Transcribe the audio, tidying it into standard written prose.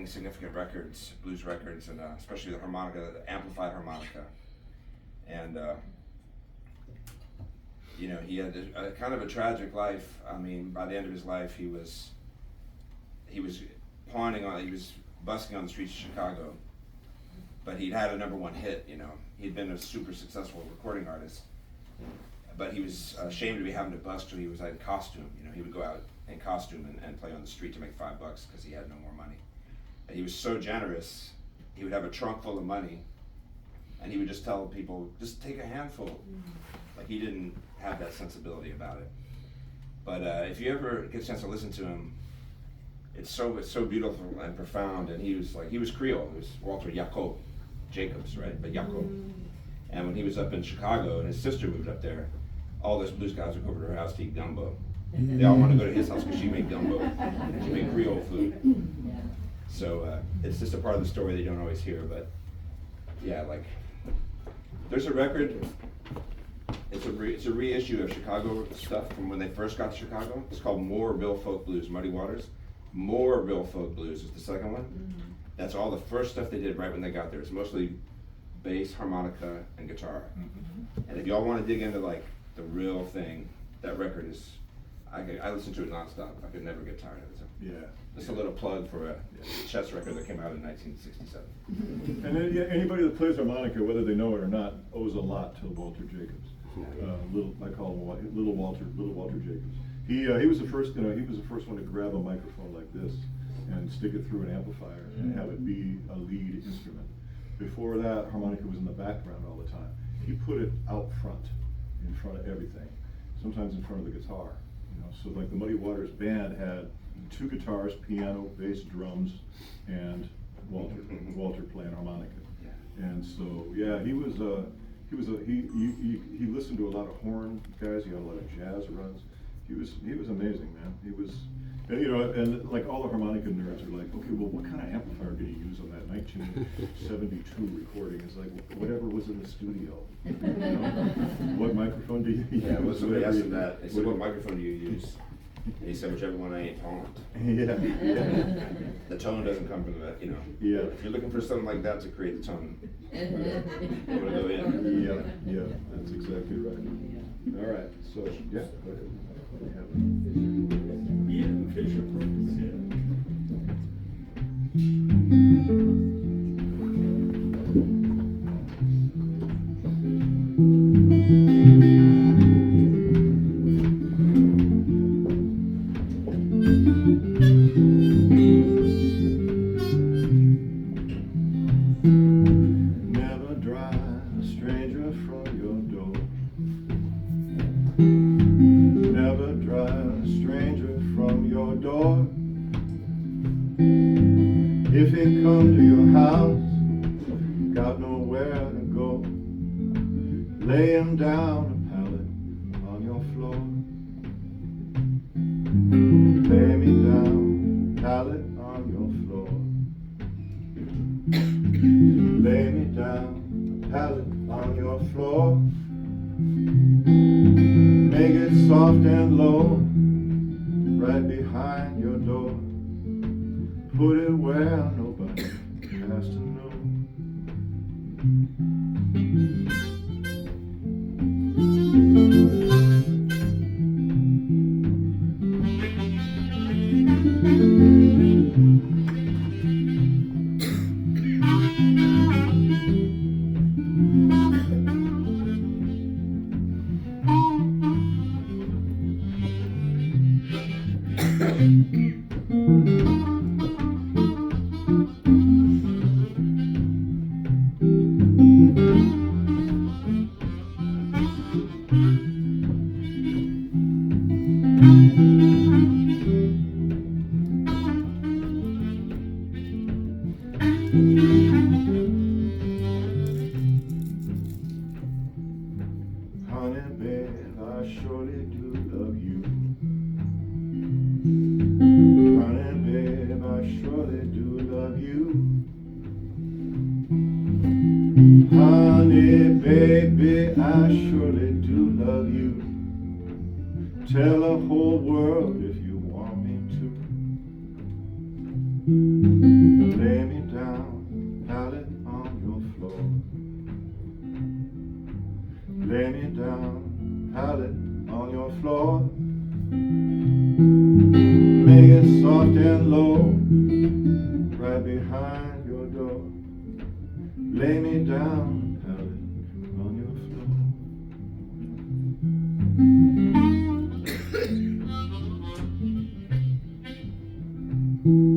significant records, blues records, and especially the harmonica, the amplified harmonica. And he had a kind of a tragic life. I mean, by the end of his life, he was busking on the streets of Chicago, but he'd had a #1 hit. He'd been a super successful recording artist, but he was ashamed to be having to busk, so he was in costume. He would go out in costume and play on the street to make $5 because he had no more money. And he was so generous, he would have a trunk full of money, and he would just tell people, just take a handful. Like, he didn't have that sensibility about it. But if you ever get a chance to listen to him, it's so beautiful and profound. And he was Creole. He was Walter Jacob Jacobs, right? But Jacob. And when he was up in Chicago and his sister moved up there, all those blues guys would go over to her house to eat gumbo. They all wanted to go to his house because she made gumbo. She made Creole food. So it's just a part of the story that you don't always hear. But yeah, there's a record. It's a reissue of Chicago stuff from when they first got to Chicago. It's called Moorville Folk Blues, Muddy Waters. Moorville Folk Blues is the second one. Mm-hmm. That's all the first stuff they did right when they got there. It's mostly bass, harmonica, and guitar. Mm-hmm. And if y'all want to dig into the real thing, that record is, I listen to it nonstop. I could never get tired of it. So yeah. Just a little plug for a chess record that came out in 1967. And then, anybody that plays harmonica, whether they know it or not, owes a lot to Walter Jacobs. I call him Little Walter Jacobs. He was the first. He was the first one to grab a microphone like this and stick it through an amplifier and have it be a lead instrument. Before that, harmonica was in the background all the time. He put it out front, in front of everything. Sometimes in front of the guitar. So like the Muddy Waters band had 2 guitars, piano, bass, drums, and Walter playing harmonica. Yeah. And so he listened to a lot of horn guys. He had a lot of jazz runs. He was amazing, man. He was, and like all the harmonica nerds are like, okay, well, what kind of amplifier did he use on that 1972 recording? It's like whatever was in the studio. What microphone do you use? Yeah, well, somebody asked him that. They said, what microphone do you use? And he said, whichever one I ain't toned. Yeah. The tone doesn't come from that, Yeah. If you're looking for something like that to create the tone, you want to go in. Yeah, that's exactly right. All right, so, yeah, go ahead. Ian Fisher. Never drive a stranger from your door. Never drive a stranger from your door. If he come to your house, got nowhere to go, lay him down a pallet on your floor. Lay me down, pallet on your floor. Lay me down, a pallet on your floor. Make it soft and low, right behind your door. Put it where nobody has to know. Honey, babe, I surely do love you. Honey, babe, I surely do love you. Honey, baby, I surely do love you. Tell the whole world if you want me to. soft and low, right behind your door. Lay me down, pallet, on your floor.